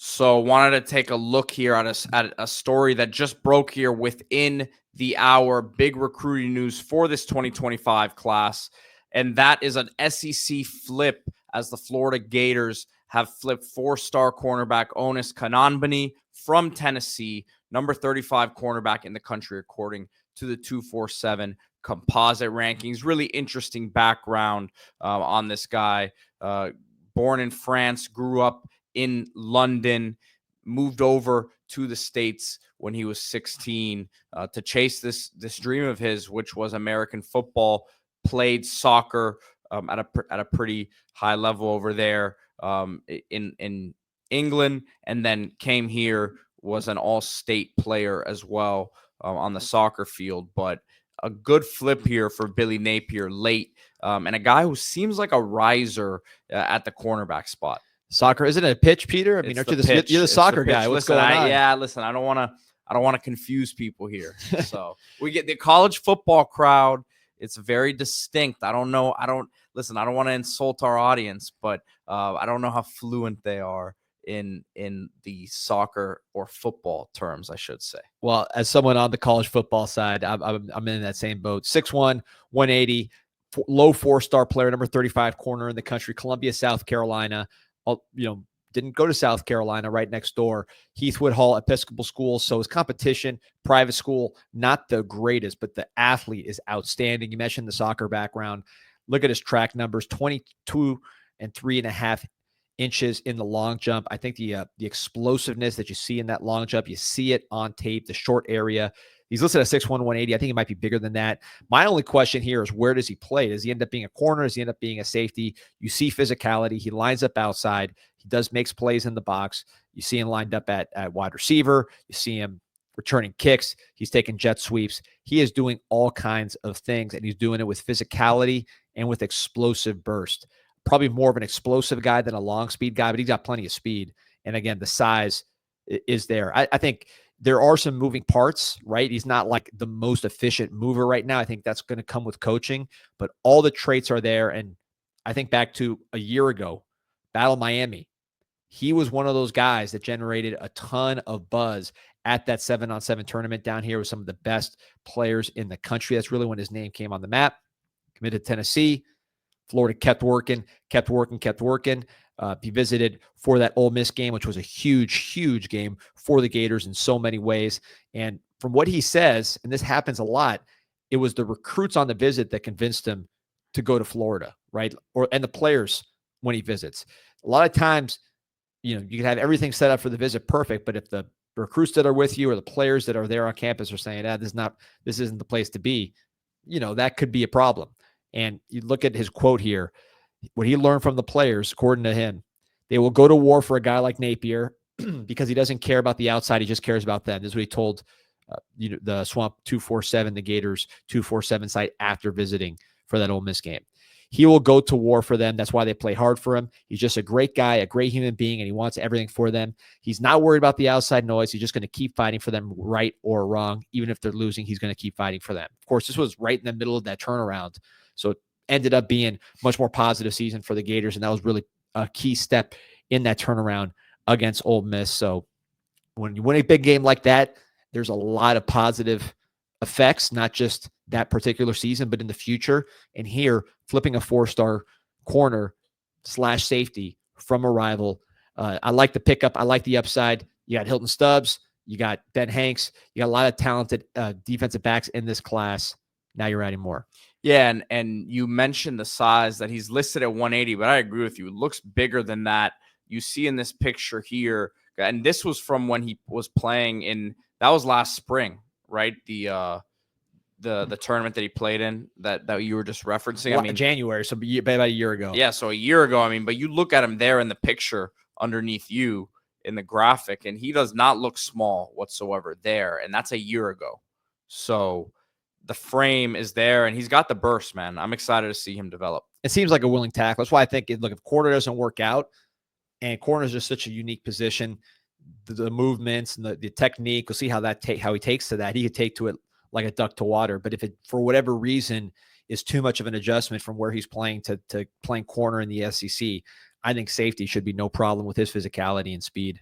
So wanted to take a look here at a story that just broke here within the hour. Big recruiting news for this 2025 class. And that is an SEC flip as the Florida Gators have flipped 4-star cornerback Onis Konanbanny from Tennessee, number 35 cornerback in the country, according to the 247 composite rankings. Really interesting background on this guy. Born in France, grew up in London, moved over to the States when he was 16 to chase this dream of his, which was American football. Played soccer at a pretty high level over there in England, and then came here, was an all-state player as well on the soccer field. But a good flip here for Billy Napier late, and a guy who seems like a riser at the cornerback spot. Soccer, isn't it a pitch, Peter? I mean, you're the soccer guy. What's going on? Yeah, listen, I don't want to confuse people here. So we get the college football crowd. It's very distinct. I don't want to insult our audience, but I don't know how fluent they are in the soccer or football terms, I should say. Well, as someone on the college football side, I'm in that same boat. 6'1", 180, low 4-star player, number 35 corner in the country, Columbia, South Carolina. Didn't go to South Carolina, right next door, Heathwood Hall Episcopal School. So his competition, private school, not the greatest, but the athlete is outstanding. You mentioned the soccer background. Look at his track numbers, 22 and 3.5 inches in the long jump. I think the explosiveness that you see in that long jump, you see it on tape, the short area. He's listed at 6'1", 180. I think he might be bigger than that. My only question here is, where does he play? Does he end up being a corner? Does he end up being a safety? You see physicality. He lines up outside. He makes plays in the box. You see him lined up at wide receiver. You see him returning kicks. He's taking jet sweeps. He is doing all kinds of things, and he's doing it with physicality and with explosive burst. Probably more of an explosive guy than a long speed guy, but he's got plenty of speed. And again, the size is there. I think there are some moving parts, right? He's not like the most efficient mover right now. I think that's going to come with coaching, but all the traits are there. And I think back to a year ago, Battle Miami, he was one of those guys that generated a ton of buzz at that 7-on-7 tournament down here with some of the best players in the country. That's really when his name came on the map. Committed to Tennessee. Florida kept working. He visited for that Ole Miss game, which was a huge game for the Gators in so many ways. And from what he says, and this happens a lot, it was the recruits on the visit that convinced him to go to Florida, right? And the players when he visits. A lot of times, you can have everything set up for the visit perfect, but if the recruits that are with you or the players that are there on campus are saying, this isn't the place to be, that could be a problem. And you look at his quote here, what he learned from the players, according to him, they will go to war for a guy like Napier because he doesn't care about the outside. He just cares about them. This is what he told the Swamp 247, the Gators 247 site after visiting for that Ole Miss game. He will go to war for them. That's why they play hard for him. He's just a great guy, a great human being, and he wants everything for them. He's not worried about the outside noise. He's just going to keep fighting for them, right or wrong. Even if they're losing, he's going to keep fighting for them. Of course, this was right in the middle of that turnaround. So it ended up being much more positive season for the Gators, and that was really a key step in that turnaround against Ole Miss. So when you win a big game like that, there's a lot of positive effects, not just that particular season, but in the future. And here, flipping a 4-star corner / safety from a rival. I like the pickup. I like the upside. You got Hilton Stubbs. You got Ben Hanks. You got a lot of talented defensive backs in this class. Now you're adding more. Yeah, and you mentioned the size that he's listed at 180, but I agree with you. It looks bigger than that. You see in this picture here, and this was from when he was playing that was last spring, right? The tournament that he played in that you were just referencing. I mean, January, so about a year ago. Yeah, so a year ago. I mean, but you look at him there in the picture underneath you in the graphic, and he does not look small whatsoever there, and that's a year ago. So the frame is there, and he's got the burst, man. I'm excited to see him develop. It seems like a willing tackle. That's why I think, if corner doesn't work out, and corner is just such a unique position, the movements and the technique, we'll see how he takes to that. He could take to it like a duck to water. But if it, for whatever reason, is too much of an adjustment from where he's playing to playing corner in the SEC, I think safety should be no problem with his physicality and speed.